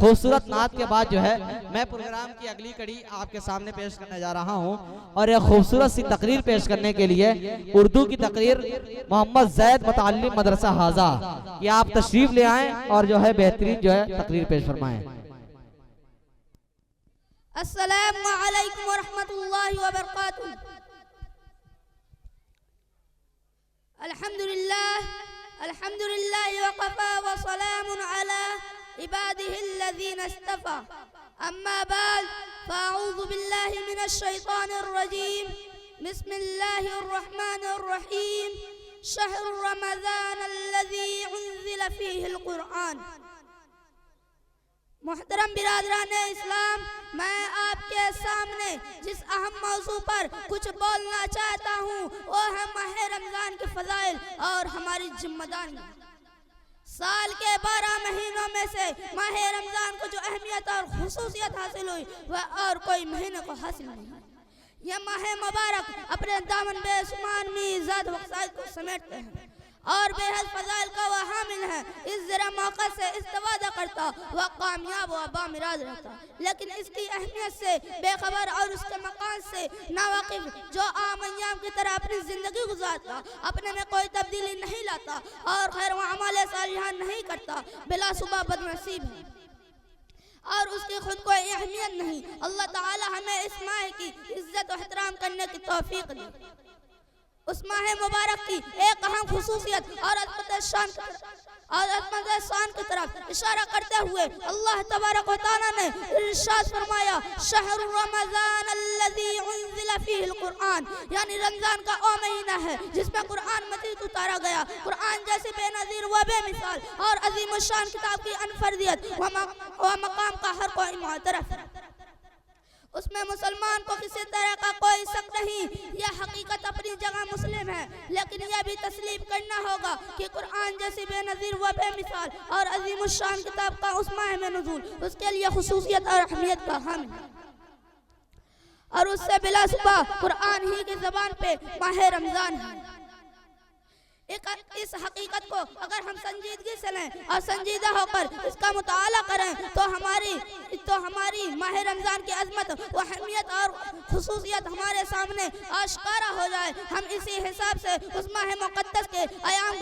खूबसूरत नात के बाद जो है मैं प्रोग्राम की अगली कड़ी आपके सामने पेश करने जा रहा हूँ। और यह खूबसूरत सी तकरीर पेश करने के लिए उर्दू की तकरीर मोहम्मद जैद मुतअल्लिम मदरसा हाजा कि आप तशरीफ ले आएं और जो है बेहतरीन जो है तकरीर पेश फरमाएं। अस्सलामु अलैकुम व रहमतुल्लाहि व बरकातुहू। अल्हम्दुलिल्लाह व कफ़ा व सलामुन अला इबादिहिल्लज़ीना इस्तफ़ा। अम्मा बाद फ़अऊज़ु बिल्लाहि मिनश शैतानिर रजीम। बिस्मिल्लाहिर रहमानिर रहीम। शहरु रमज़ानल्लज़ी उन्ज़िला फ़ीहिल क़ुरआन। मोहतरम बिरादरान इस्लाम, मैं आपके सामने जिस अहम मौजू पर कुछ बोलना चाहता हूँ वो है माह रमज़ान के फ़ज़ाइल और हमारी जिम्मेदारी। साल के 12 महीनों में से माह रमज़ान को जो अहमियत और खुसूसियत हासिल हुई वह और कोई महीने को हासिल नहीं। यह माह मुबारक अपने दामन बेशुमार मीज़ात वसाइल को समेटते हैं और बेहद फजाइल का वह हामिल है। इस जरा मौका से इस्तेफादा करता वह कामयाब व बामिराज रहता, लेकिन इसकी अहमियत से बेखबर और उसके मकान से नावाकिफ जो आम अय्याम की तरह अपनी ज़िंदगी गुजारता, अपने में कोई तब्दीली नहीं लाता और खैर व अमाल सालिहा नहीं करता, बिलाशुबा बदनसीब है और उसकी खुद को अहमियत नहीं। अल्लाह ताला हमें इस माह की इज्जत व एहतराम करने की तौफीक दे। उस माह मुबारक की एक अहम खुसूसियत और अज़मत शान की तरफ इशारा करते हुए अल्लाह तबारक व तआला ने इरशाद फरमाया, शहरु रमज़ानल्लज़ी उन्ज़िला फ़ीहिल क़ुरआन, यानी रमज़ान का वो महीना है जिसमें कुरान मजीद उतारा गया। कुरान जैसी बेनज़ीर व बेमिसाल और अज़ीम शान किताब की अनफरदियत व मकाम का हर कोई मुअतरफ़ है। उसमें मुसलमान को किसी तरह का कोई शक नहीं। यह हकीकत अपनी जगह मुस्लिम है, लेकिन यह भी तस्लीम करना होगा कि कुरान जैसी बेनज़ीर व बेमिसाल और अज़ीम शान किताब का उस माह में नुज़ूल उसके लिए खुसूसियत और अहमियत का हामिल है और उससे बिलाशुबा कुरान ही की ज़बान पे माह रमज़ान है। इस हकीकत को अगर हम संजीदगी से लें और संजीदा होकर इसका मुताला करें तो हमारी माह रमज़ान की अजमत व अहमियत और खुसूसियत हमारे सामने आश्कारा हो जाए। हम इसी हिसाब से उस माह मुक़द्दस के आयाम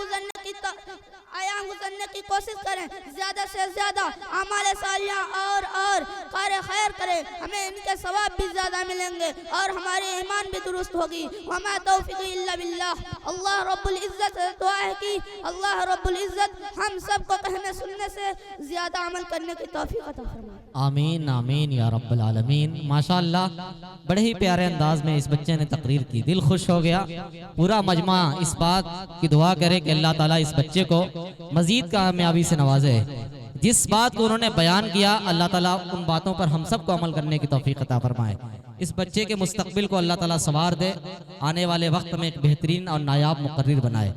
गुज़रने की कोशिश करें, ज़्यादा से ज़्यादा अमाल सालिहा और कार्य खैर करें, हमें इनके सवाब भी ज़्यादा मिलेंगे और हमारी ईमान भी दुरुस्त होगी। वमा तौफीक़ी इल्ला बिल्लाह। अल्लाह रब्बुल इज़्ज़त दुआ है कि अल्लाह रब्बुल इज़्ज़त हम सबको कहने सुनने से ज़्यादा अमल करने की तौफीक अता फरमाए। आमीन आमीन या रब्बल आलमीन। माशाअल्लाह, बड़े ही प्यारे अंदाज में इस बच्चे ने तकरीर की, दिल खुश हो गया। पूरा मजमा इस बात की दुआ करे कि अल्लाह ताला इस बच्चे को मजीद कामयाबी से नवाजे। जिस बात को उन्होंने बयान किया अल्लाह ताला उन बातों पर हम सबको अमल करने की तौफीक अता फरमाए। इस बच्चे के मुस्तकबिल को अल्लाह ताला सवार दे, आने वाले वक्त में एक बेहतरीन और नायाब मुकर्रिर बनाए।